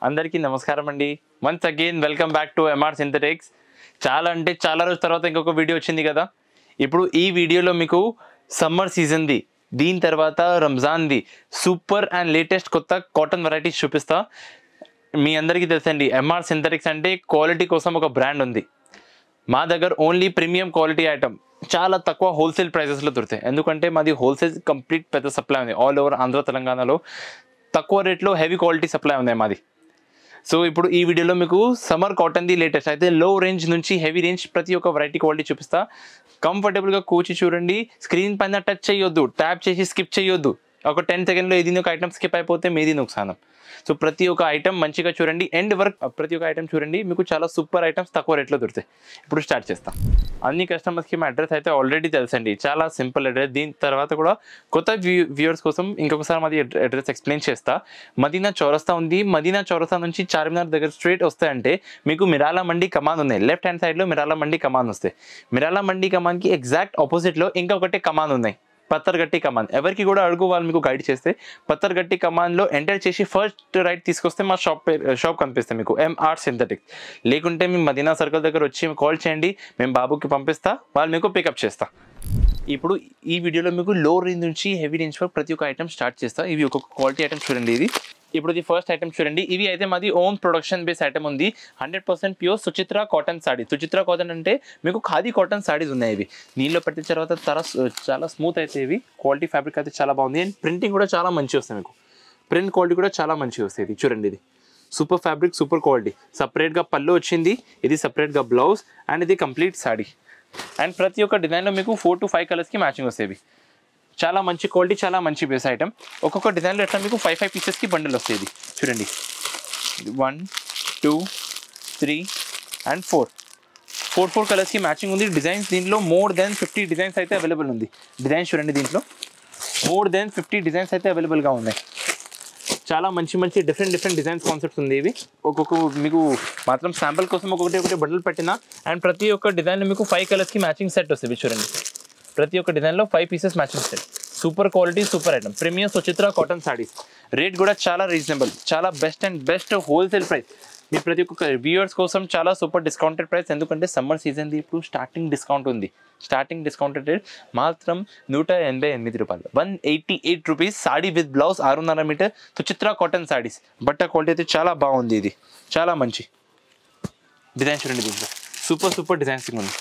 అందరికీ నమస్కారం అండి. Once again welcome back to MR Synthetics. చాలా అంటే చాలా రోజుల తర్వాత ఇంకొక వీడియో వచ్చింది కదా. ఇప్పుడు ఈ వీడియోలో మీకు సమ్మర్ సీజన్ది, దీని తర్వాత రంజాన్ది సూపర్ అండ్ లేటెస్ట్ కొత్త కాటన్ వెరైటీస్ చూపిస్తా. మీ అందరికీ తెలుసండి, ఎంఆర్ సింథటిక్స్ అంటే క్వాలిటీ కోసం ఒక బ్రాండ్ ఉంది. మా దగ్గర ఓన్లీ ప్రీమియం క్వాలిటీ ఐటమ్ చాలా తక్కువ హోల్సేల్ ప్రైజెస్లో దొరుకుతాయి. ఎందుకంటే మాది హోల్సేల్ కంప్లీట్ పెద్ద సప్లై ఉంది. ఆల్ ఓవర్ ఆంధ్ర తెలంగాణలో తక్కువ రేట్లో హెవీ క్వాలిటీ సప్లై ఉంది మాది. సో ఇప్పుడు ఈ వీడియోలో మీకు సమ్మర్ కాటన్ది లేటెస్ట్ అయితే లో రేంజ్ నుంచి హెవీ రేంజ్ ప్రతి ఒక్క వెరైటీ క్వాలిటీ చూపిస్తా. కంఫర్టబుల్గా కూర్చి చూడండి. స్క్రీన్ పైన టచ్ చేయొద్దు, ట్యాప్ చేసి స్కిప్ చేయొద్దు. ఒక 10 సెకండ్లో ఏది ఒక ఐటమ్ స్కిప్ అయిపోతే మీది నుక్సానం. సో ప్రతి ఒక్క ఐటమ్ మంచిగా చూడండి, ఎండ్ వర్క్ ప్రతి ఒక్క ఐటమ్ చూడండి. మీకు చాలా సూపర్ ఐటమ్స్ తక్కువ రేట్లో దొరుకుతాయి. ఇప్పుడు స్టార్ట్ చేస్తాం. అన్ని కస్టమర్స్కి మా అడ్రస్ అయితే ఆల్రెడీ తెలుసండి, చాలా సింపుల్ అడ్రస్. దీని తర్వాత కూడా కొత్త వ్యూవర్స్ కోసం ఇంకొకసారి మాది అడ్రస్ ఎక్స్ప్లెయిన్ చేస్తా. మదీనా చౌరస్తా ఉంది. మదీనా చౌరస్తా నుంచి చార్మినార్ దగ్గర స్ట్రైట్ వస్తాయంటే మీకు మిరాలా మండి కమాన్ ఉన్నాయి. లెఫ్ట్ హ్యాండ్ సైడ్లో మిరాలా మండి కమాన్ వస్తాయి. మిరాలా మండి కమాన్కి ఎగ్జాక్ట్ ఆపోజిట్లో ఇంకొకటి కమాన్ ఉన్నాయి, పత్తర్గట్టి కమాన్. ఎవరికి కూడా అడుగు, వాళ్ళు మీకు గైడ్ చేస్తే పత్తర్గట్టి కమాన్లో ఎంటర్ చేసి ఫస్ట్ రైట్ తీసుకొస్తే మా షాప్ కనిపిస్తుంది మీకు, ఎంఆర్ సింథటిక్స్. లేకుంటే మీ మదీనా సర్కిల్ దగ్గర వచ్చి కాల్ చేయండి, మేము బాబుకి పంపిస్తా, వాళ్ళు మీకు పికప్ చేస్తా. ఇప్పుడు ఈ వీడియోలో మీకు లో రేంజ్ నుంచి హెవీ రేంజ్ వరకు ప్రతి ఒక్క ఐటమ్ స్టార్ట్ చేస్తా. ఇవి ఒక్కొక్క క్వాలిటీ ఐటమ్ చూడండి. ఇది ఇప్పుడు ఇది ఫస్ట్ ఐటమ్ చూడండి. ఇవి అయితే మాది ఓన్ ప్రొడక్షన్ బేస్ ఐటమ్ ఉంది. 100% pure Suchitra cotton saree. Suchitra cotton అంటే మీకు ఖాదీ కాటన్ సాడీస్ ఉన్నాయి. ఇవి నీళ్ళు పట్టిన తర్వాత చాలా స్మూత్ అయితే ఇవి. క్వాలిటీ ఫ్యాబ్రిక్ అయితే చాలా బాగుంది. అండ్ ప్రింటింగ్ కూడా చాలా మంచిగా వస్తుంది. మీకు ప్రింట్ క్వాలిటీ కూడా చాలా మంచిగా వస్తుంది. ఇది చూడండి, ఇది సూపర్ ఫ్యాబ్రిక్, సూపర్ క్వాలిటీ. సపరేట్గా పళ్ళు వచ్చింది, ఇది సపరేట్గా బ్లౌజ్, అండ్ ఇది కంప్లీట్ సాడీ. అండ్ ప్రతి ఒక్క డిజైన్లో మీకు 4 to 5 కలర్స్కి మ్యాచింగ్ వస్తాయి. చాలా మంచి క్వాలిటీ, చాలా మంచి బేస్ ఐటమ్. ఒక్కొక్క డిజైన్లో ఎట్లా మీకు 5 పీసెస్కి బండిల్ వస్తాయి. ఇది చూడండి, 1 2 3 and 4 కలర్స్కి మ్యాచింగ్ ఉంది. డిజైన్స్ దీంట్లో మోర్ దెన్ 50 డిజైన్స్ అయితే అవైలబుల్ ఉంది. డిజైన్స్ చూడండి, దీంట్లో మోర్ దెన్ 50 డిజైన్స్ అయితే అవైలబుల్గా ఉన్నాయి. చాలా మంచి డిఫరెంట్ డిజైన్స్ కాన్సెప్ట్స్ ఉంది. ఇవి ఒక్కొక్క మీకు మాత్రం శాంపుల్ కోసం ఒకటి బండిల్ పెట్టిన. అండ్ ప్రతి ఒక్క డిజైన్లో మీకు 5 కలర్స్కి మ్యాచింగ్ సెట్ వస్తుంది. చూడండి, ప్రతి ఒక్క డిజైన్లో 5 pieces matching set. Super quality, super item. Premium Suchitra cotton సాడీస్. Rate కూడా చాలా రీజనబుల్, చాలా బెస్ట్ హోల్సేల్ ప్రైస్. మీ ప్రతి ఒక్క వ్యూవర్స్ కోసం చాలా సూపర్ డిస్కౌంటెడ్ ప్రైస్. ఎందుకంటే సమ్మర్ సీజన్ది ఇప్పుడు స్టార్టింగ్ డిస్కౌంట్ ఉంది. స్టార్టింగ్ డిస్కౌంటెడ్ రేట్ మాత్రం 188 రూపాయలు, 188 rupees. Sari with blouse 6.5 meter Suchitra cotton saris. బట్ట క్వాలిటీ అయితే చాలా బాగుంది. ఇది చాలా మంచి డిజైన్ చూడండి. దీంట్లో సూపర్ డిజైన్స్ ఉంది.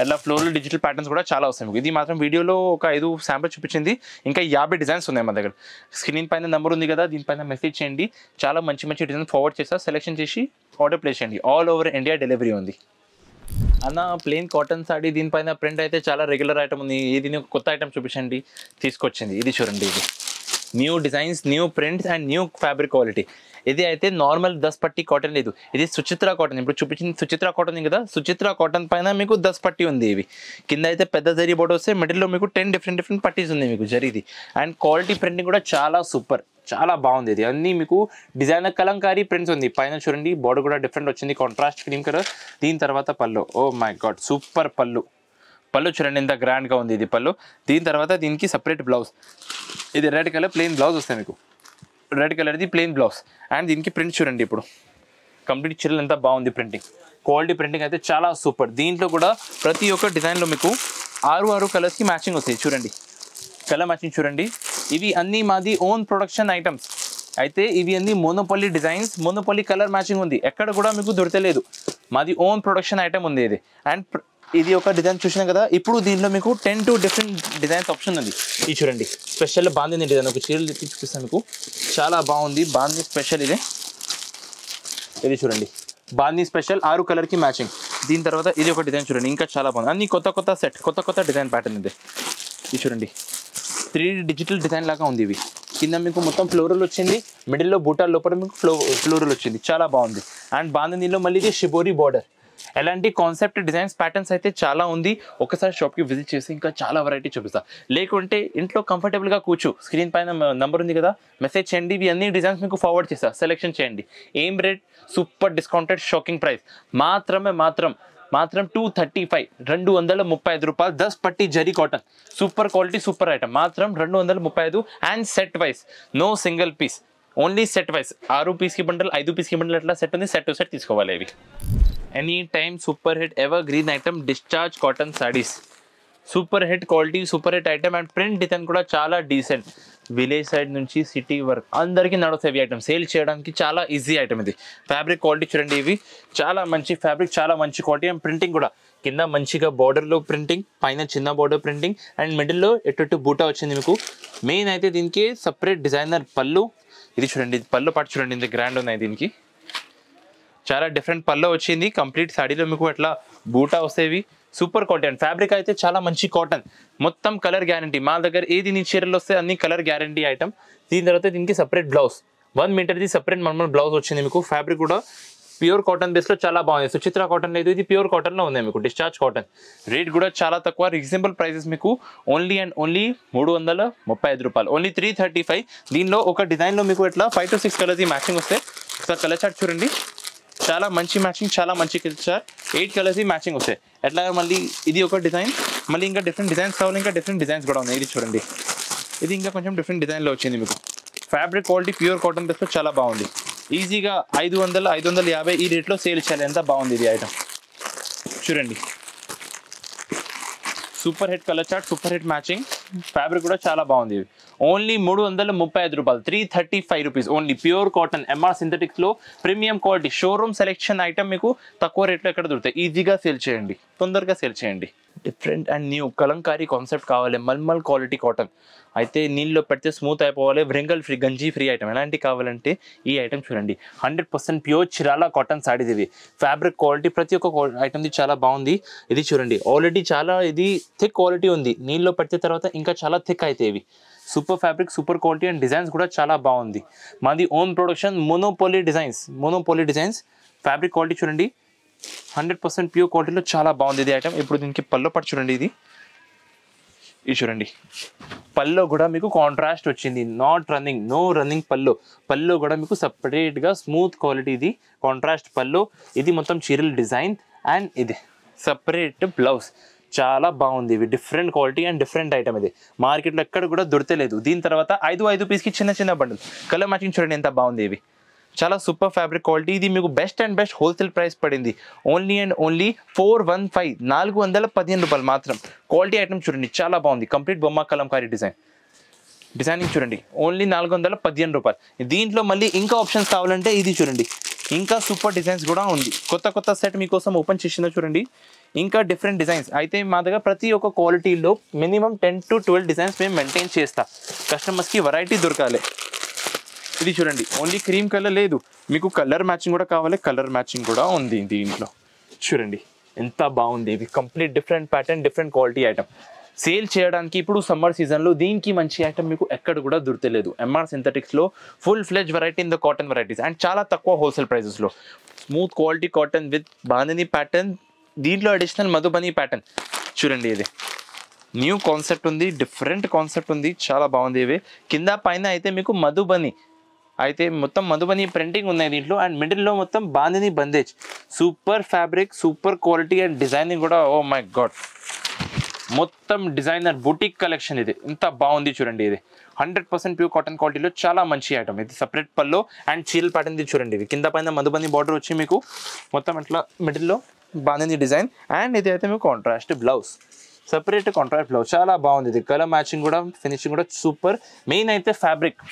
ఎలా ఫ్లోర్లో డిజిటల్ ప్యాటర్న్స్ కూడా చాలా వస్తాయి మీకు. ఇది మాత్రం వీడియోలో ఒక 5 శాంపుల్ చూపించింది. ఇంకా 50 డిజైన్స్ ఉన్నాయి మా దగ్గర. స్క్రీన్ పైన నెంబర్ ఉంది కదా, దీనిపైన మెసేజ్ చేయండి. చాలా మంచి డిజైన్ ఫార్వర్డ్ చేస్తా. సెలెక్షన్ చేసి ఆర్డర్ ప్లేస్ చేయండి. ఆల్ ఓవర్ ఇండియా డెలివరీ ఉంది. అన్న ప్లెయిన్ కాటన్ సాడీ, దీనిపైన ప్రింట్ అయితే చాలా రెగ్యులర్ ఐటమ్ ఉంది. ఇది కొత్త ఐటమ్ చూపించండి, తీసుకొచ్చింది. ఇది చూడండి, ఇది new designs, new prints and new fabric quality. ఇది అయితే నార్మల్ 10 పట్టీ కాటన్ లేదు, ఇది సుచిత్ర కాటన్. ఇప్పుడు చూపించింది సుచిత్ర కాటన్ కదా, సుచిత్ర కాటన్ పైన మీకు 10 పట్టీ ఉంది. ఇవి కింద అయితే పెద్ద జరీ బోర్డు వస్తే, మిడిల్లో మీకు 10 డిఫరెంట్ పట్టీస్ ఉంది మీకు జరీది. అండ్ క్వాలిటీ ప్రింటింగ్ కూడా చాలా సూపర్, చాలా బాగుంది. ఇది అన్నీ మీకు డిజైనర్ కలంకారీ ప్రింట్స్ ఉంది. పైన చూడండి, బోర్డు కూడా డిఫరెంట్ వచ్చింది, కాంట్రాస్ట్ క్రీమ్ కలర్. దీని తర్వాత పళ్ళు, ఓ మై గాడ్ సూపర్ పళ్ళు చూడండి, ఎంత గ్రాండ్గా ఉంది ఇది పళ్ళు. దీని తర్వాత దీనికి సపరేట్ బ్లౌజ్. ఇది రెడ్ కలర్ ప్లెయిన్ బ్లౌజ్ వస్తాయి మీకు, రెడ్ కలర్ది ప్లెయిన్ బ్లౌజ్. అండ్ దీనికి ప్రింట్ చూడండి, ఇప్పుడు కంప్లీట్ చీరలు ఎంత బాగుంది. ప్రింటింగ్ క్వాలిటీ ప్రింటింగ్ అయితే చాలా సూపర్. దీంట్లో కూడా ప్రతి ఒక్క డిజైన్లో మీకు 6 కలర్స్కి మ్యాచింగ్ వస్తాయి. చూడండి, కలర్ మ్యాచింగ్ చూడండి. ఇవి అన్నీ మాది ఓన్ ప్రొడక్షన్ ఐటమ్స్ అయితే. ఇవి అన్నీ monopoly designs, monopoly colour matching ఉంది. ఎక్కడ కూడా మీకు దొరకలేదు. మాది ఓన్ ప్రొడక్షన్ ఐటమ్ ఉంది ఇది. అండ్ ఇది ఒక డిజైన్ చూసినా కదా. ఇప్పుడు దీంట్లో మీకు 10 to డిఫరెంట్ డిజైన్స్ ఆప్షన్ ఉంది. ఇది చూడండి, స్పెషల్ బాందిని డిజైన్. ఒక చీరలు చూపిస్తాను మీకు, చాలా బాగుంది. బాందిని స్పెషల్ ఇది చూడండి, బాందిని స్పెషల్ 6 కలర్కి మ్యాచింగ్. దీని తర్వాత ఇది ఒక డిజైన్ చూడండి, ఇంకా చాలా బాగుంది. అన్ని కొత్త సెట్, కొత్త డిజైన్ ప్యాటర్న్ ఇది. ఇది చూడండి, 3D డిజిటల్ డిజైన్ లాగా ఉంది. ఇవి కింద మీకు మొత్తం ఫ్లోరల్ వచ్చింది, మిడిల్లో బూటాల లోపల మీకు ఫ్లోరల్ వచ్చింది, చాలా బాగుంది. అండ్ బాందినిలో మళ్ళీ ఇది షిబోరి బార్డర్. ఎలాంటి కాన్సెప్ట్ డిజైన్స్ ప్యాటర్న్స్ అయితే చాలా ఉంది. ఒకసారి షాప్కి విజిట్ చేసి ఇంకా చాలా వెరైటీ చూపిస్తా. లేకుంటే ఇంట్లో కంఫర్టబుల్గా కూర్చో, స్క్రీన్ పైన నెంబర్ ఉంది కదా, మెసేజ్ చేయండి. ఇవి అన్ని డిజైన్స్ మీకు ఫార్వర్డ్ చేస్తా, సెలెక్షన్ చేయండి. ఏం rate? Super discounted shocking price. మాత్రం 235, 235 రూపాయలు. 10 పట్టీ zari cotton, super quality, super item. మాత్రం 235 and set wise, no single piece. Only set wise 6 పీస్కి బండల్ 5 పీస్కి బండల్ అట్లా సెట్ ఉంది, సెట్ టు సెట్ తీసుకోవాలి ఇవి. Any time super hit ever green item discharge cotton saris, super hit quality, super hit item and print design కూడా చాలా decent. Village side నుంచి city work అందరికీ నడుస్తాయి ఐటమ్, సేల్ చేయడానికి చాలా ఈజీ ఐటమ్ ఇది. ఫ్యాబ్రిక్ క్వాలిటీ చూడండి, ఇవి చాలా మంచి ఫ్యాబ్రిక్, చాలా మంచి క్వాలిటీ అండ్ ప్రింటింగ్ కూడా కింద మంచిగా బార్డర్లో ప్రింటింగ్, పైన చిన్న బార్డర్ ప్రింటింగ్ అండ్ మిడిల్లో ఎటు బూటా వచ్చింది మీకు. మెయిన్ అయితే దీనికి సపరేట్ డిజైనర్ పళ్ళు, ఇది చూడండి పళ్ళు పాటు చూడండి ఇంత గ్రాండ్ ఉన్నాయి, దీనికి చాలా డిఫరెంట్ పళ్ళు వచ్చింది. కంప్లీట్ సాడీలో మీకు అట్లా బూటా వస్తాయి. సూపర్ క్వాలిటీ అండ్ ఫ్యాబ్రిక్ అయితే చాలా మంచి కాటన్, మొత్తం కలర్ గ్యారంటీ. మా దగ్గర ఏది నీ చీరలు వస్తే అన్ని కలర్ గ్యారంటీ ఐటమ్. దీని తర్వాత దీనికి సపరేట్ బ్లౌజ్ 1 మీటర్ది సపరేట్ నార్మల్ బ్లౌజ్ వచ్చింది మీకు. ఫ్యాబ్రిక్ కూడా ప్యూర్ కాటన్ బేస్లో చాలా బాగుంది, సుచిత్ర కాటన్ లేదు, ఇది ప్యూర్ కాటన్లో ఉంది మీకు, డిశ్చార్జ్ కాటన్. రేట్ కూడా చాలా తక్కువ, రీజనబుల్ ప్రైసెస్ మీకు. ఓన్లీ అండ్ ఓన్లీ 335 రూపాయలు, ఓన్లీ 335. దీనిలో ఒక డిజైన్లో మీకు ఇట్లా 5 to 6 కలర్స్ మ్యాచింగ్ వస్తాయి. ఒకసారి కలర్ చార్ట్ చూడండి, చాలా మంచి మ్యాచింగ్, చాలా మంచి కలర్. 8 కలర్స్ మ్యాచింగ్ వస్తాయి. ఎట్లా మళ్ళీ ఇది ఒక డిజైన్, మళ్ళీ ఇంకా డిఫరెంట్ డిజైన్స్ కావాలి, ఇంకా డిఫరెంట్ డిజైన్స్ కూడా ఉన్నాయి. ఇది చూడండి, ఇది ఇంకా కొంచెం డిఫరెంట్ డిజైన్లో వచ్చింది మీకు. ఫ్యాబ్రిక్ క్వాలిటీ ప్యూర్ కాటన్ బేస్లో చాలా బాగుంది. ఈజీగా 500, 550 ఈ రేట్లో సేల్ చేయాలి, ఎంత బాగుంది ఇది ఐటమ్. చూడండి super hit colour chart, super hit matching, fabric కూడా చాలా బాగుంది. ఓన్లీ 335 రూపాయలు, 335 rupees only. Pure cotton MR సింథటిక్స్లో premium quality showroom selection item మీకు తక్కువ రేట్లో ఎక్కడ దొరుకుతాయి. ఈజీగా సేల్ చేయండి, తొందరగా సేల్ చేయండి. Different and new Kalamkari concept కావాలి, మల్మల్ క్వాలిటీ కాటన్ అయితే నీళ్ళలో పెడితే స్మూత్ అయిపోవాలి, వ్రింకల్ ఫ్రీ, గంజీ ఫ్రీ ఐటమ్. ఎలాంటి కావాలంటే ఈ ఐటమ్ చూడండి, 100% ప్యూర్ చిరాలా కాటన్ సారీస్ ఇవి. ఫ్యాబ్రిక్ క్వాలిటీ ప్రతి ఒక్క ఐటమ్ది చాలా బాగుంది. ఇది చూడండి ఆల్రెడీ చాలా ఇది థిక్ క్వాలిటీ ఉంది, నీళ్ళలో పెడితే తర్వాత ఇంకా చాలా థిక్ అయితే ఇవి. Super fabric, super quality and designs కూడా చాలా బాగుంది. మాది own production, monopoly designs. Fabric quality చూడండి 100% ప్యూర్ క్వాలిటీలో చాలా బాగుంది ఇది ఐటమ్. ఇప్పుడు దీనికి పళ్ళు పట్టు చూడండి, ఇది చూడండి పళ్ళు కూడా మీకు కాంట్రాస్ట్ వచ్చింది, నో రన్నింగ్ పళ్ళు కూడా మీకు సపరేట్గా స్మూత్ క్వాలిటీ, ఇది కాంట్రాస్ట్ పళ్ళు. ఇది మొత్తం చీరల డిజైన్ అండ్ ఇది సపరేట్ బ్లౌజ్, చాలా బాగుంది. ఇవి different quality and different item, ఇది మార్కెట్లో ఎక్కడ కూడా దొరకలేదు. దీని తర్వాత 5 పీస్కి చిన్న బండిల్ కలర్ మ్యాచింగ్ చూడండి ఎంత బాగుంది. ఇవి చాలా సూపర్ ఫ్యాబ్రిక్ క్వాలిటీ, ఇది మీకు best and best wholesale price పడింది. ఓన్లీ అండ్ ఓన్లీ 415, 415 రూపాయలు మాత్రం. క్వాలిటీ ఐటమ్ చూడండి చాలా బాగుంది, కంప్లీట్ బొమ్మ కలంకారీ డిజైనింగ్ చూడండి, ఓన్లీ 415 రూపాయలు. దీంట్లో మళ్ళీ ఇంకా ఆప్షన్స్ కావాలంటే ఇది చూడండి, ఇంకా సూపర్ డిజైన్స్ కూడా ఉంది. కొత్త సెట్ మీకోసం ఓపెన్ చేసిందో చూడండి, ఇంకా డిఫరెంట్ డిజైన్స్. అయితే మా దగ్గర ప్రతి ఒక్క క్వాలిటీలో మినిమం 10 to 12 డిజైన్స్ మేము మెయింటైన్ చేస్తాం, కస్టమర్స్కి వెరైటీ దొరకాలి. ఇది చూడండి ఓన్లీ క్రీమ్ కలర్ లేదు, మీకు కలర్ మ్యాచింగ్ కూడా కావాలి, కలర్ మ్యాచింగ్ కూడా ఉంది దీంట్లో. చూడండి ఎంత బాగుంది, ఇవి complete different pattern, different quality item. Sale చేయడానికి ఇప్పుడు సమ్మర్ సీజన్లో దీనికి మంచి ఐటమ్ మీకు ఎక్కడ కూడా దొరకలేదు. ఎంఆర్ సింథటిక్స్లో full fledge variety in the cotton varieties and చాలా తక్కువ హోల్సేల్ ప్రైజెస్లో. Smooth quality cotton with bandhani pattern, దీంట్లో అడిషనల్ మధుబని ప్యాటర్న్ చూడండి. ఇది న్యూ కాన్సెప్ట్ ఉంది, డిఫరెంట్ కాన్సెప్ట్ ఉంది, చాలా బాగుంది. ఇవి కింద పైన అయితే మీకు మధుబని అయితే మొత్తం మధుబని ప్రింటింగ్ ఉన్నాయి దీంట్లో అండ్ మిడిల్లో మొత్తం bandhani bandhej. Super fabric, super quality and designing కూడా ఓ మై గాడ్, మొత్తం డిజైనర్ బుటిక్ కలెక్షన్. ఇది ఎంత బాగుంది చూడండి, ఇది 100% ప్యూర్ కాటన్ క్వాలిటీలో చాలా మంచి ఐటమ్. ఇది సపరేట్ పల్లో అండ్ చీరల్ ప్యాటర్న్ ఇది చూడండి. ఇది కింద పైన మధుబని బార్డర్ వచ్చి మీకు మొత్తం అట్లా మిడిల్లో బాందిని డిజైన్ అండ్ ఇది అయితే మీకు contrast blouse, separate contrast blouse, చాలా బాగుంది. ఇది కలర్ మ్యాచింగ్ కూడా ఫినిషింగ్ కూడా సూపర్. మెయిన్ అయితే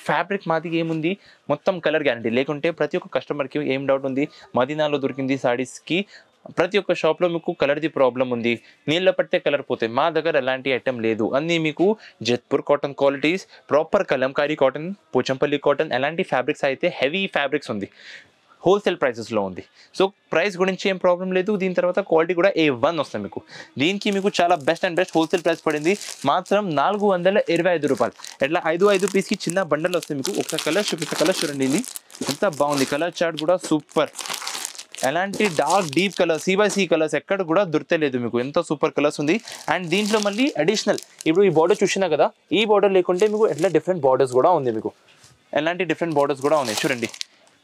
ఫ్యాబ్రిక్ మాది ఏముంది మొత్తం కలర్ గ్యారంటీ. లేకుంటే ప్రతి ఒక్క కస్టమర్కి ఏం డౌట్ ఉంది, మదీనాలో దొరికింది సారీస్కి ప్రతి ఒక్క షాప్లో మీకు కలర్ది ప్రాబ్లం ఉంది, నీళ్ళ పడితే కలర్ పోతాయి. మా దగ్గర ఎలాంటి ఐటమ్ లేదు, అన్నీ మీకు Jaipur cotton qualities, proper Kalamkari cotton, Pochampally cotton, ఎలాంటి ఫ్యాబ్రిక్స్ అయితే హెవీ ఫ్యాబ్రిక్స్ ఉంది, హోల్సేల్ ప్రైసెస్లో ఉంది. సో ప్రైస్ గురించి ఏం ప్రాబ్లం లేదు. దీని తర్వాత క్వాలిటీ కూడా A1 వస్తుంది మీకు. దీనికి మీకు చాలా best and best wholesale price పడింది మాత్రం 425 రూపాయలు. ఎట్లా 5 పీస్కి చిన్న బండల్ వస్తుంది మీకు. ఒకసారి కలర్ చూడండి, ఇది ఎంత బాగుంది. కలర్ చార్ట్ కూడా సూపర్, ఎలాంటి dark deep colour C/C colours ఎక్కడ కూడా దొరకలేదు మీకు, ఎంత సూపర్ కలర్స్ ఉంది. అండ్ దీంట్లో మళ్ళీ అడిషనల్ ఇప్పుడు ఈ బార్డర్ చూసినా కదా, ఈ బార్డర్ లేకుంటే మీకు ఎట్లా డిఫరెంట్ బార్డర్స్ కూడా ఉంది మీకు, ఎలాంటి డిఫరెంట్ బార్డర్స్ కూడా ఉన్నాయి చూడండి.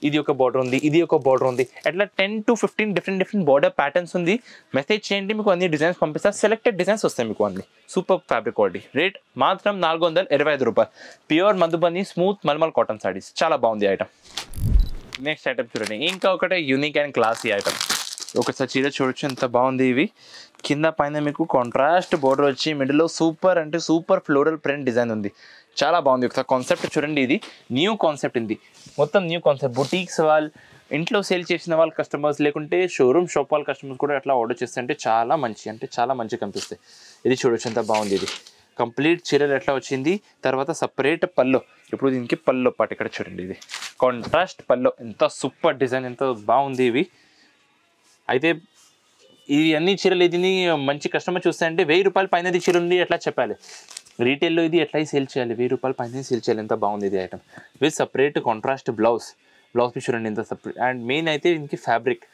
ఇది ఒక బార్డర్ ఉంది, ఇది ఒక బార్డర్ ఉంది, అట్లా 10 to 15 డిఫరెంట్ బార్డర్ ప్యాటర్న్స్ ఉంది. మెసేజ్ చేయండి, మీకు అన్ని డిజైన్స్ పంపిస్తా. సెలెక్టెడ్ డిజైన్స్ వస్తాయి మీకు అన్ని. Super fabric quality. రేట్ మాత్రం 425 రూపాయలు. Pure Madhubani smooth mulmul cotton saris. చాలా బాగుంది ఐటమ్. నెక్స్ట్ ఐటమ్ చూడండి, ఇంకా ఒకటే యూనిక్ అండ్ క్లాసీ ఐటమ్. ఒకసారి చీర చూడొచ్చు ఎంత బాగుంది. ఇవి కింద పైన మీకు కాంట్రాస్ట్ బోర్డర్ వచ్చి మిడిల్లో సూపర్ అంటే సూపర్ ఫ్లోరల్ ప్రింట్ డిజైన్ ఉంది. చాలా బాగుంది. ఒకసారి కాన్సెప్ట్ చూడండి, ఇది న్యూ కాన్సెప్ట్. ఇది మొత్తం న్యూ కాన్సెప్ట్. బుటీక్స్ వాళ్ళు, ఇంట్లో సేల్ చేసిన వాళ్ళ కస్టమర్స్, లేకుంటే షోరూమ్ షాప్ వాళ్ళ కస్టమర్స్ కూడా అట్లా ఆర్డర్ చేస్తే అంటే చాలా మంచి కనిపిస్తాయి. ఇది చూడొచ్చు ఎంత బాగుంది. ఇది కంప్లీట్ చీరలు ఎట్లా వచ్చింది. తర్వాత సపరేట్ పల్లో. ఇప్పుడు దీనికి పల్లో పాటు ఇక్కడ చూడండి, ఇది కాంట్రాస్ట్ పల్లో. ఎంత సూపర్ డిజైన్, ఎంత బాగుంది. ఇవి అయితే ఇవి అన్ని చీరలు ఇది మంచి కస్టమర్ చూస్తే అంటే 1000 రూపాయల పైన చీర ఉంది ఎట్లా చెప్పాలి. రీటైల్లో ఇది ఎట్లా సేల్ చేయాలి, 1000 రూపాయల పైన సేల్ చేయాలి. ఎంత బాగుంది ఇది item. With separate contrast blouse piece చూడండి ఎంత సపరేట్. అండ్ మెయిన్ అయితే దీనికి ఫ్యాబ్రిక్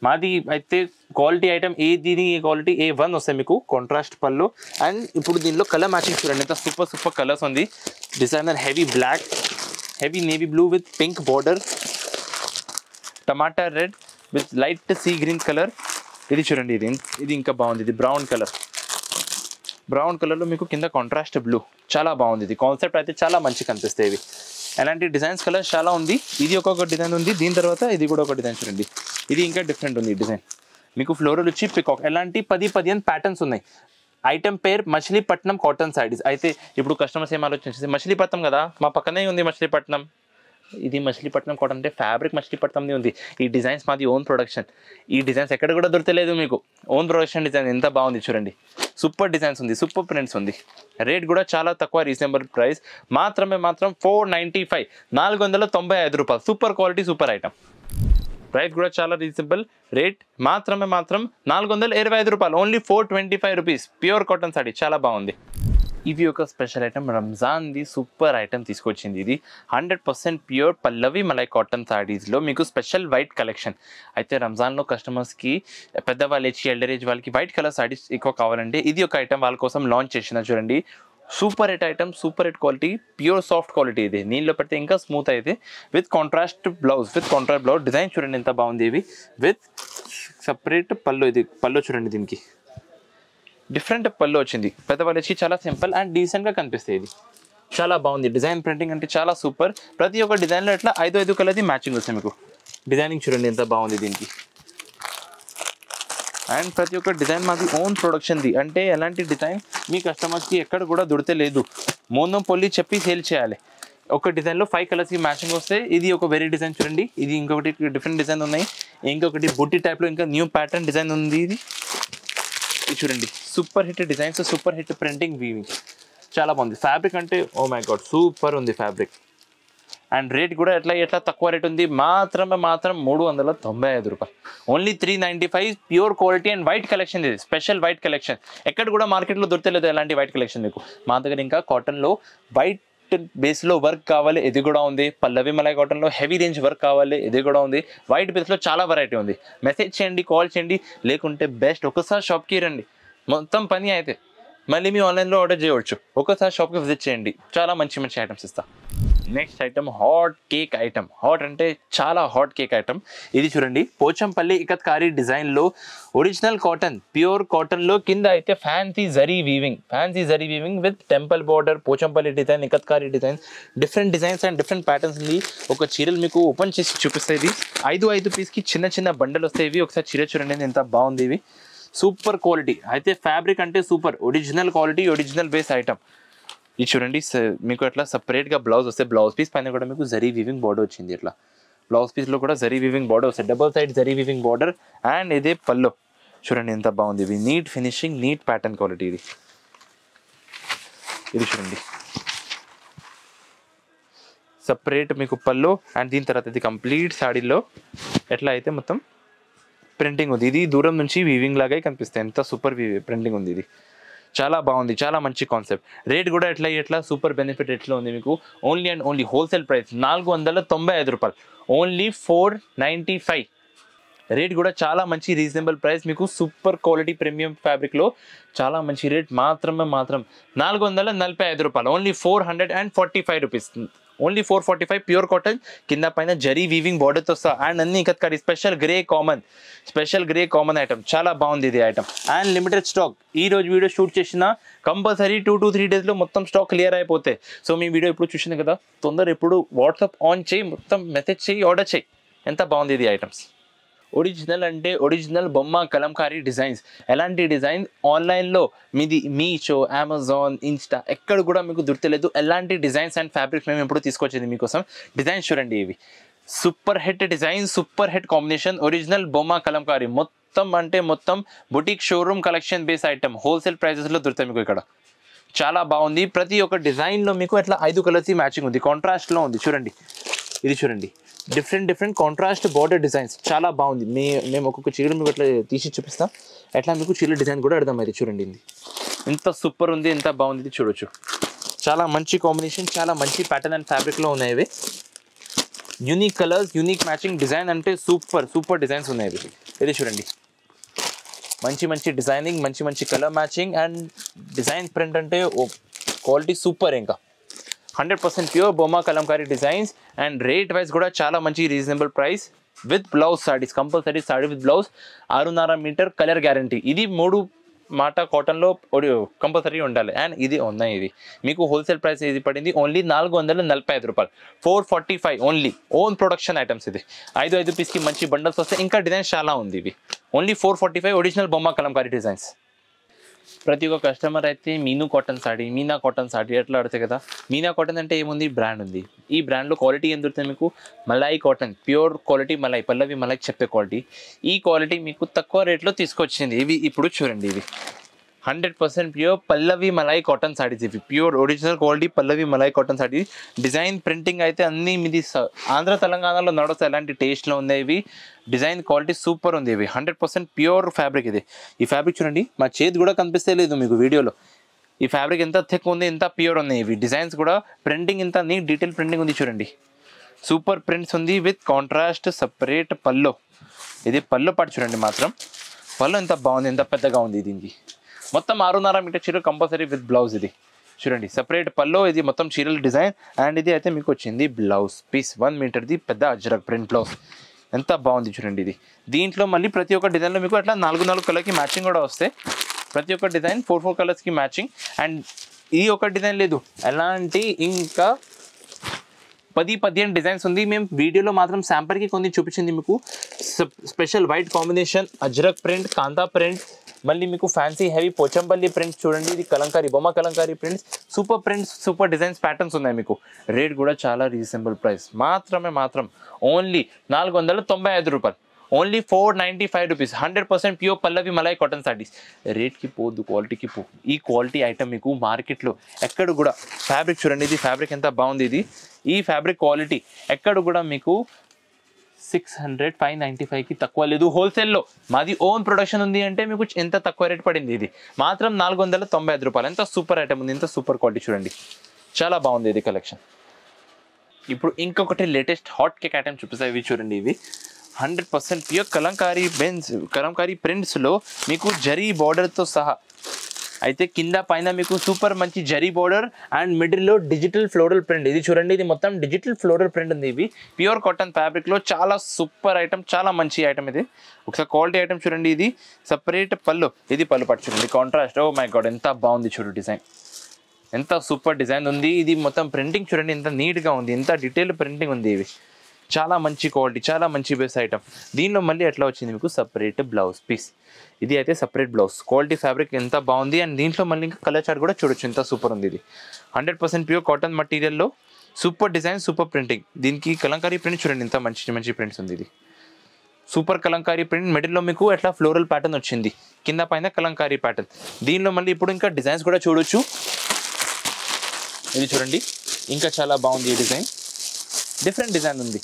మాది అయితే క్వాలిటీ ఐటమ్. దీని క్వాలిటీ A1 వస్తాయి మీకు. కాంట్రాస్ట్ పళ్ళు. అండ్ ఇప్పుడు దీనిలో కలర్ మ్యాచింగ్ చూడండి ఎంత సూపర్ కలర్స్ ఉంది. Designer heavy black, heavy navy blue with pink border, tomato red with light sea green colour. ఇది చూడండి, ఇది ఇంకా బాగుంది. ఇది బ్రౌన్ కలర్లో మీకు కింద కాంట్రాస్ట్ బ్లూ. చాలా బాగుంది. ఇది కాన్సెప్ట్ అయితే చాలా మంచి కనిపిస్తాయి. ఇవి అలాంటి డిజైన్స్ కలర్స్ చాలా ఉంది. ఇది ఒక్కొక్క డిజైన్ ఉంది. దీని తర్వాత ఇది కూడా ఒక డిజైన్ చూడండి, ఇది ఇంకా డిఫరెంట్ ఉంది. డిజైన్ మీకు ఫ్లోరల్ వచ్చి పికాక్. ఎలాంటి 10-15 ప్యాటర్న్స్ ఉన్నాయి. ఐటమ్ పేరు మచిలీపట్నం కాటన్ సారీస్. అయితే ఇప్పుడు కస్టమర్స్ ఏం ఆలోచించేసి మచిలీపట్నం కదా, మా పక్కనే ఉంది మచిలీపట్నం. ఇది మచిలీపట్నం కాటన్ అంటే ఫ్యాబ్రిక్ మచిలీపట్నంది ఉంది. ఈ డిజైన్స్ మాది ఓన్ ప్రొడక్షన్. ఈ డిజైన్స్ ఎక్కడ కూడా దొరకలేదు మీకు. ఓన్ ప్రొడక్షన్ డిజైన్ ఎంత బాగుంది చూడండి. సూపర్ డిజైన్స్ ఉంది, సూపర్ ప్రింట్స్ ఉంది. రేట్ కూడా చాలా తక్కువ, రీజనబుల్ ప్రైస్. మాత్రం 495, 495 రూపాయలు. Super quality, super item. Price కూడా చాలా రీజనబుల్. రేట్ మాత్రం 425 రూపాయలు. Only 425 rupees. Pure cotton sorry. చాలా బాగుంది. ఇవి ఒక స్పెషల్ ఐటమ్, రంజాన్ది సూపర్ ఐటమ్ తీసుకొచ్చింది. ఇది 100% ప్యూర్ పల్లవి మలై కాటన్ సారీస్లో మీకు స్పెషల్ వైట్ కలెక్షన్. అయితే రంజాన్లో కస్టమర్స్కి పెద్దవాళ్ళు ఇచ్చి ఎల్డర్ ఏజ్ వాళ్ళకి వైట్ కలర్ సారీస్ ఎక్కువ కావాలంటే ఇది ఒక ఐటమ్ వాళ్ళ కోసం లాంచ్ చేసిన. చూడండి super hit item, super hit quality, pure soft quality. ఇది నీళ్ళలో పెడితే ఇంకా స్మూత్ అయితే. విత్ కాంట్రాస్ట్ బ్లౌజ్ డిజైన్ చూడండి ఎంత బాగుంది. ఇవి విత్ సపరేట్ పళ్ళు. ఇది పళ్ళు చూడండి, దీనికి డిఫరెంట్ పళ్ళు వచ్చింది. పెద్దవాళ్ళు వచ్చి చాలా సింపుల్ అండ్ డీసెంట్గా కనిపిస్తాయి. ఇది చాలా బాగుంది. డిజైన్ ప్రింటింగ్ అంటే చాలా సూపర్. ప్రతి ఒక్క డిజైన్లో ఇట్లా 5 కలర్ది మ్యాచింగ్ వస్తాయి మీకు. డిజైనింగ్ చూడండి ఎంత బాగుంది దీనికి. అండ్ ప్రతి ఒక్క డిజైన్ మాది ఓన్ ప్రొడక్షన్ది. అంటే ఎలాంటి డిజైన్ మీ కస్టమర్స్కి ఎక్కడ కూడా దొరకలేదు. మోనోపోలీ చెప్పి సేల్ చేయాలి. ఒక డిజైన్లో 5 కలర్స్కి మ్యాచింగ్ వస్తాయి. ఇది ఒక వెరీ డిజైన్ చూడండి. ఇది ఇంకొకటి డిఫరెంట్ డిజైన్ ఉన్నాయి. ఇంకొకటి బుట్టి టైప్లో ఇంకా న్యూ ప్యాటర్న్ డిజైన్ ఉంది. ఇది చూడండి super hit designs, super hit printing, weaving చాలా బాగుంది. ఫ్యాబ్రిక్ అంటే ఓ మై గాడ్ సూపర్ ఉంది ఫ్యాబ్రిక్. అండ్ రేట్ కూడా ఎట్లా తక్కువ రేట్ ఉంది. మాత్రం 395 రూపాయలు. Only 395. Pure quality and white collection. ఇది స్పెషల్ వైట్ కలెక్షన్. ఎక్కడ కూడా మార్కెట్లో దొరకలేదు ఎలాంటి వైట్ కలెక్షన్ మీకు. మా దగ్గర ఇంకా కాటన్లో వైట్ బేస్లో వర్క్ కావాలి, ఇది కూడా ఉంది. పల్లవి మలై కాటన్లో హెవీ రేంజ్ వర్క్ కావాలి, ఇది కూడా ఉంది. వైట్ బేస్లో చాలా వెరైటీ ఉంది. మెసేజ్ చేయండి, కాల్ చేయండి. లేకుంటే బెస్ట్ ఒకసారి షాప్కి రండి, మొత్తం పని అయితే మళ్ళీ మీ ఆన్లైన్లో ఆర్డర్ చేయవచ్చు. ఒకసారి షాప్కి విజిట్ చేయండి, చాలా మంచి ఐటమ్స్ ఇస్తా. Next item hot cake item. Hot అంటే చాలా హాట్ కేక్ ఐటమ్. ఇది చూడండి పోచంపల్లి ఇకత్కారీ డిజైన్లో ఒరిజినల్ కాటన్, ప్యూర్ కాటన్లో కింద అయితే fancy zari weaving with temple border, Pochampally design, ఇకత్కారీ design, different designs and different patterns ఉంది. ఒక చీరలు మీకు ఓపెన్ చేసి చూపిస్తాయి. ఇది 5 పీస్కి చిన్న బండలు వస్తాయి. ఇవి ఒకసారి చీర చూడండి ఎంత బాగుంది. ఇవి సూపర్ క్వాలిటీ. అయితే ఫ్యాబ్రిక్ అంటే super, original quality, original base item. ఇది చూడండి మీకు అట్లా సపరేట్గా బ్లౌజ్ వస్తే, బ్లౌజ్ పీస్ పైన కూడా మీకు జరీ వీవింగ్ బార్డర్ వచ్చింది. ఇట్లా బ్లౌజ్ పీస్లో కూడా జరీ వీవింగ్ బార్డర్ వస్తాయి, double side zari weaving border. And ఇదే పల్లో చూడండి ఎంత బాగుంది. ఇవి neat finishing, neat pattern quality. ఇది చూడండి సపరేట్ మీకు పల్లో. అండ్ దీని తర్వాత ఇది కంప్లీట్ సాడీలో ఎట్లా అయితే మొత్తం ప్రింటింగ్ ఉంది. ఇది దూరం నుంచి వీవింగ్ లాగా కనిపిస్తాయి. ఎంత సూపర్ ప్రింటింగ్ ఉంది. ఇది చాలా బాగుంది, చాలా మంచి కాన్సెప్ట్. రేట్ కూడా ఎట్లా సూపర్ బెనిఫిట్ ఎట్లా ఉంది మీకు. Only and only wholesale price 495 రూపాయలు. ఓన్లీ 495. రేట్ కూడా చాలా మంచి రీజనబుల్ ప్రైస్ మీకు. సూపర్ క్వాలిటీ ప్రీమియం ఫ్యాబ్రిక్లో చాలా మంచి రేట్. మాత్రం 445 రూపాయలు. Only 445 rupees. Only 445 pure cotton, కింద పైన జరీ వీవింగ్ బార్డర్తో సహా అండ్ అన్ని కత్కారీ స్పెషల్ గ్రే కామన్ ఐటమ్. చాలా బాగుంది ఇది ఐటమ్ అండ్ లిమిటెడ్ స్టాక్. ఈ రోజు వీడియో షూట్ చేసిన కంపల్సరీ 2 to 3 డేస్లో మొత్తం స్టాక్ క్లియర్ అయిపోతాయి. సో మీ వీడియో ఇప్పుడు చూసింది కదా, తొందర ఇప్పుడు వాట్సాప్ ఆన్ చేయి, మొత్తం మెసేజ్ చేయి, ఆర్డర్ చేయి. ఎంత బాగుంది ఇది ఐటమ్స్. ఒరిజినల్ అంటే ఒరిజినల్ బొమ్మ కలంకారీ డిజైన్స్. ఎలాంటి డిజైన్ ఆన్లైన్లో మీది మీషో, అమెజాన్, ఇన్స్టా ఎక్కడ కూడా మీకు దొరకలేదు. ఎలాంటి డిజైన్స్ అండ్ ఫ్యాబ్రిక్స్ మేము ఎప్పుడు తీసుకొచ్చింది మీకోసం. డిజైన్స్ చూడండి, ఇవి super hit design, super hit combination. Original బొమ్మ కలంకారీ మొత్తం అంటే మొత్తం boutique showroom collection base item, wholesale ప్రైజెస్లో దొరుకుతాయి మీకు ఇక్కడ. చాలా బాగుంది. ప్రతి ఒక్క డిజైన్లో మీకు అట్లా 5 కలర్స్ మ్యాచింగ్ ఉంది, కాంట్రాస్ట్లో ఉంది. చూడండి, ఇది చూడండి, డిఫరెంట్ కాంట్రాస్ట్ బార్డర్ డిజైన్స్. చాలా బాగుంది. మేము ఒక్కొక్క చీర మీకు అట్లా తీసి చూపిస్తాం, అట్లా మీకు చీర డిజైన్ కూడా అర్థమైంది. చూడండి, ఇది ఎంత సూపర్ ఉంది, ఎంత బాగుంది ఇది చూడొచ్చు. చాలా మంచి కాంబినేషన్, చాలా మంచి ప్యాటర్న్ అండ్ ఫ్యాబ్రిక్లో ఉన్నాయి ఇవి. Unique colours, unique matching design అంటే సూపర్ డిజైన్స్ ఉన్నాయి ఇవి. ఇది చూడండి, మంచి డిజైనింగ్, మంచి colour matching and design print అంటే క్వాలిటీ సూపర్. ఇంకా 100% ప్యూర్ బొమ్మ Kalamkari designs and rate wise కూడా చాలా మంచి reasonable price. With blouse saris, compulsory sari with blouse, 6.5 meter colour guarantee. ఇది 3 మాట కాటన్లో కంపల్సరీ ఉండాలి. అండ్ ఇది ఉన్నాయి, ఇది మీకు హోల్సేల్ ప్రైస్ ఇది పడింది ఓన్లీ 445 రూపాయలు, 445 ఓన్లీ. Own production items. ఇది 5 పీస్కి మంచి బండల్స్ వస్తాయి. ఇంకా డిజైన్స్ చాలా ఉంది. ఇవి ఓన్లీ 445 ఒరిజినల్ బొమ్మ కలంకారీ డిజైన్స్. ప్రతి ఒక్క కస్టమర్ అయితే మీనా కాటన్ సారీ ఎట్లా అడుగుతాయి కదా. మీనా కాటన్ అంటే ఏముంది, బ్రాండ్ ఉంది. ఈ బ్రాండ్లో క్వాలిటీ ఏం దొరుకుతుంది మీకు, Malai cotton, pure quality Malai, Pallavi Malai చెప్పే క్వాలిటీ. ఈ క్వాలిటీ మీకు తక్కువ రేట్లో తీసుకొచ్చింది. ఇవి ఇప్పుడు చూడండి, ఇవి 100% ప్యూర్ పల్లవి మలాయి కాటన్ సారీస్. ఇవి pure original quality Pallavi Malai cotton sari. Design printing అయితే అన్నీ మీది ఆంధ్ర తెలంగాణలో నడుస్తాయి, ఎలాంటి టేస్ట్లో ఉన్నాయి ఇవి. డిజైన్ క్వాలిటీ సూపర్ ఉంది. ఇవి 100% ప్యూర్ ఫ్యాబ్రిక్. ఇది ఈ ఫ్యాబ్రిక్ చూడండి, మా చేతి కూడా కనిపిస్తే లేదు మీకు వీడియోలో. ఈ ఫ్యాబ్రిక్ ఎంత థిక్ ఉంది, ఎంత ప్యూర్ ఉంది. ఇవి డిజైన్స్ కూడా ప్రింటింగ్ ఎంత నీట్ డీటెయిల్ ప్రింటింగ్ ఉంది. చూడండి, సూపర్ ప్రింట్స్ ఉంది విత్ కాంట్రాస్ట్ సపరేట్ పల్లో. ఇది పల్లో పాటు చూడండి, మాత్రం పల్లో ఎంత బాగుంది, ఎంత పెద్దగా ఉంది. దీనికి మొత్తం 6.5 మీటర్ చీర కంపల్సరీ విత్ బ్లౌజ్. ఇది చూడండి, సపరేట్ పల్లో, ఇది మొత్తం చీరల డిజైన్. అండ్ ఇది అయితే మీకు వచ్చింది బ్లౌజ్ పీస్ 1 మీటర్ది పెద్ద అజ్రక్ ప్రింట్ బ్లౌజ్. ఎంత బాగుంది చూడండి. ఇది దీంట్లో మళ్ళీ ప్రతి ఒక్క డిజైన్లో మీకు అట్లా 4 కలర్కి మ్యాచింగ్ కూడా వస్తాయి. ప్రతి ఒక్క డిజైన్ 4 కలర్స్కి మ్యాచింగ్. అండ్ ఈ ఒక డిజైన్ లేదు, ఎలాంటి ఇంకా 10-15 డిజైన్స్ ఉంది. మేము వీడియోలో మాత్రం శాంపర్కి కొన్ని చూపించింది మీకు. Special white combination, Ajrakh print, Kantha print, మళ్ళీ మీకు ఫ్యాన్సీ హెవీ పోచంపల్లి ప్రింట్స్. చూడండి, ఇది కలంకారీ బొమ్మ Kalamkari prints, super prints, super designs, patterns ఉన్నాయి మీకు. రేట్ కూడా చాలా రీజనబుల్ ప్రైస్, మాత్రం ఓన్లీ 495 రూపాయలు, only 495 rupees. 100% pure Pallavi Malai cotton saris. రేట్కి పోదు, క్వాలిటీకి పో. ఈ క్వాలిటీ ఐటమ్ మీకు మార్కెట్లో ఎక్కడ కూడా, ఫ్యాబ్రిక్ చూడండి, ఇది ఫ్యాబ్రిక్ ఎంత బాగుంది. ఇది ఈ ఫ్యాబ్రిక్ క్వాలిటీ ఎక్కడ కూడా మీకు 600, 595కి తక్కువ లేదు. హోల్సేల్లో మాది ఓన్ ప్రొడక్షన్ ఉంది అంటే మీకు ఎంత తక్కువ రేట్ పడింది. ఇది మాత్రం 495 రూపాయలు. ఎంత సూపర్ ఐటమ్ ఉంది, ఎంత సూపర్ క్వాలిటీ చూడండి, చాలా బాగుంది ఇది కలెక్షన్. ఇప్పుడు ఇంకొకటి లేటెస్ట్ హాట్ కేక్ ఐటమ్ చూపిస్తాయి. ఇవి చూడండి, ఇవి 100% ప్యూర్ కలంకారీ ప్రింట్స్లో మీకు జరీ బార్డర్తో సహా. అయితే కింద పైన మీకు సూపర్ మంచి జరీ బార్డర్ అండ్ మిడిల్లో డిజిటల్ ఫ్లోరల్ ప్రింట్. ఇది చూడండి, ఇది మొత్తం డిజిటల్ ఫ్లోరల్ ప్రింట్ ఉంది. ఇవి ప్యూర్ కాటన్ ఫ్యాబ్రిక్లో చాలా సూపర్ ఐటమ్, చాలా మంచి ఐటమ్. ఇది ఒకసారి క్వాలిటీ ఐటమ్ చూడండి. ఇది సపరేట్ పళ్ళు, ఇది పళ్ళు పట్టు చూడండి, కాంట్రాస్ట్. ఓ మై గాడ్, ఎంత బాగుంది చూడు డిజైన్, ఎంత సూపర్ డిజైన్ ఉంది. ఇది మొత్తం ప్రింటింగ్ చూడండి, ఎంత నీట్గా ఉంది, ఎంత డీటెయిల్ ప్రింటింగ్ ఉంది. ఇవి చాలా మంచి క్వాలిటీ, చాలా మంచి బేస్ ఐటమ్. దీనిలో మళ్ళీ ఎట్లా వచ్చింది మీకు సపరేట్ బ్లౌజ్ పీస్. ఇది అయితే సపరేట్ బ్లౌజ్, క్వాలిటీ ఫ్యాబ్రిక్ ఎంత బాగుంది. అండ్ దీంట్లో మళ్ళీ ఇంకా కలర్ చార్ట్ కూడా చూడొచ్చు, ఎంత సూపర్ ఉంది. ఇది 100% ప్యూర్ కాటన్ మటీరియల్లో సూపర్ డిజైన్, సూపర్ ప్రింటింగ్. దీనికి కలంకారీ ప్రింట్ చూడండి, ఎంత మంచి ప్రింట్స్ ఉంది. ఇది సూపర్ కలంకారీ ప్రింట్, మిడిల్లో మీకు ఎట్లా ఫ్లోరల్ ప్యాటర్న్ వచ్చింది, కింద పైన కలంకారీ ప్యాటర్న్. దీనిలో మళ్ళీ ఇప్పుడు ఇంకా డిజైన్స్ కూడా చూడొచ్చు. ఇది చూడండి, ఇంకా చాలా బాగుంది ఈ డిజైన్, డిఫరెంట్ డిజైన్ ఉంది.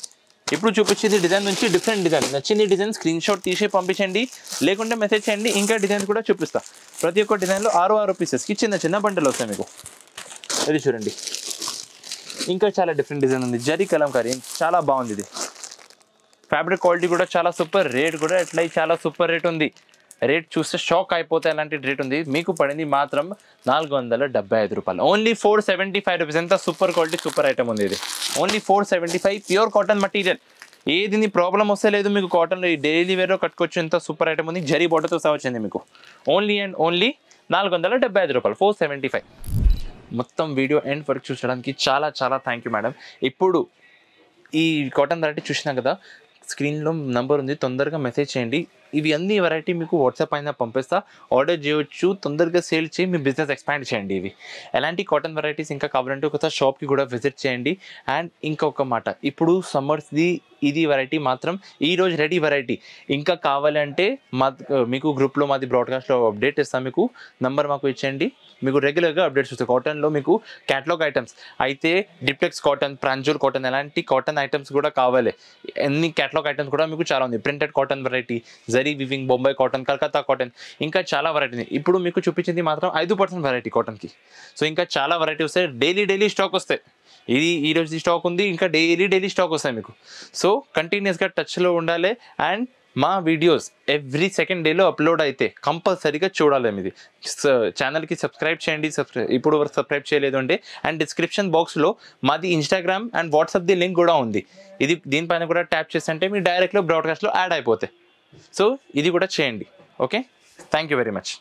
ఇప్పుడు చూపించేది డిజైన్ నుంచి డిఫరెంట్ డిజైన్. నచ్చింది డిజైన్ స్క్రీన్ షాట్ తీసి పంపించండి, లేకుంటే మెసేజ్ చేయండి. ఇంకా డిజైన్స్ కూడా చూపిస్తా. ప్రతి ఒక్క డిజైన్లో 6 పీసెస్కి చిన్న బండలు వస్తాయి మీకు. ఇది చూడండి, ఇంకా చాలా డిఫరెంట్ డిజైన్ ఉంది. జరీ కలంకారీ చాలా బాగుంది. ఇది ఫ్యాబ్రిక్ క్వాలిటీ కూడా చాలా సూపర్, రేట్ కూడా ఎట్లా చాలా సూపర్ రేట్ ఉంది. రేట్ చూస్తే షాక్ అయిపోతే అలాంటి రేట్ ఉంది. మీకు పడింది మాత్రం 475 రూపాయలు, ఓన్లీ 475 రూపీస్. ఎంత సూపర్ క్వాలిటీ సూపర్ ఐటమ్ ఉంది ఇది. Only 475, pure cotton material. ఏది ప్రాబ్లం వస్తే లేదు మీకు, కాటన్లో డైలీ వేర్లో కట్టుకోవచ్చు. ఎంత సూపర్ ఐటమ్ ఉంది, జరీ బోర్డర్తో సహా వచ్చింది మీకు. ఓన్లీ అండ్ ఓన్లీ 475 రూపాయలు, 475. మొత్తం వీడియో ఎండ్ వరకు చూసడానికి చాలా చాలా థ్యాంక్ యూ మేడం. ఇప్పుడు ఈ కాటన్ వెరైటీ చూసినా కదా, స్క్రీన్లో నంబర్ ఉంది, తొందరగా మెసేజ్ చేయండి. ఇవి అన్ని వెరైటీ మీకు వాట్సాప్ అయినా పంపిస్తా, ఆర్డర్ చేయవచ్చు. తొందరగా సేల్ చేయి, మీ బిజినెస్ ఎక్స్పాండ్ చేయండి. ఇవి ఎలాంటి కాటన్ వెరైటీస్ ఇంకా కావాలంటే ఒకసారి షాప్కి కూడా విజిట్ చేయండి. అండ్ ఇంకొక మాట, ఇప్పుడు సమ్మర్స్ది ఇది వెరైటీ మాత్రం ఈరోజు రెడీ వెరైటీ. ఇంకా కావాలంటే మీకు గ్రూప్లో మాది బ్రాడ్కాస్ట్లో అప్డేట్ ఇస్తాం. మీకు నంబర్ మాకు ఇచ్చేయండి, మీకు రెగ్యులర్గా అప్డేట్స్ వస్తాయి. కాటన్లో మీకు క్యాటలాగ్ ఐటమ్స్ అయితే డిప్టెక్స్ కాటన్, ప్రాంజోల్ కాటన్, ఎలాంటి కాటన్ ఐటమ్స్ కూడా కావాలి. అన్ని క్యాటలాగ్ ఐటమ్స్ కూడా మీకు చాలా ఉంది. Printed cotton variety, zari weaving, Bombay cotton, Calcutta cotton, ఇంకా చాలా వెరైటీ ఉంది. ఇప్పుడు మీకు చూపించింది మాత్రం 5% వెరైటీ కాటన్కి. సో ఇంకా చాలా వెరైటీ వస్తాయి, డైలీ స్టాక్ వస్తాయి. ఇది ఈరోజు స్టాక్ ఉంది, ఇంకా డైలీ స్టాక్ వస్తాయి మీకు. సో కంటిన్యూస్గా టచ్లో ఉండాలి. అండ్ మా వీడియోస్ ఎవ్రీ సెకండ్ డేలో అప్లోడ్ అయితే కంపల్సరీగా చూడాలి. మీది ఛానల్కి సబ్స్క్రైబ్ చేయండి, ఇప్పుడు వరకు సబ్స్క్రైబ్ చేయలేదు అంటే. అండ్ డిస్క్రిప్షన్ బాక్స్లో మాది ఇన్స్టాగ్రామ్ అండ్ వాట్సాప్ది లింక్ కూడా ఉంది. దీనిపైన కూడా ట్యాప్ చేస్తుంటే మీరు డైరెక్ట్లో బ్రాడ్కాస్ట్లో యాడ్ అయిపోతాయి. సో ఇది కూడా చేయండి. Okay, thank you very much.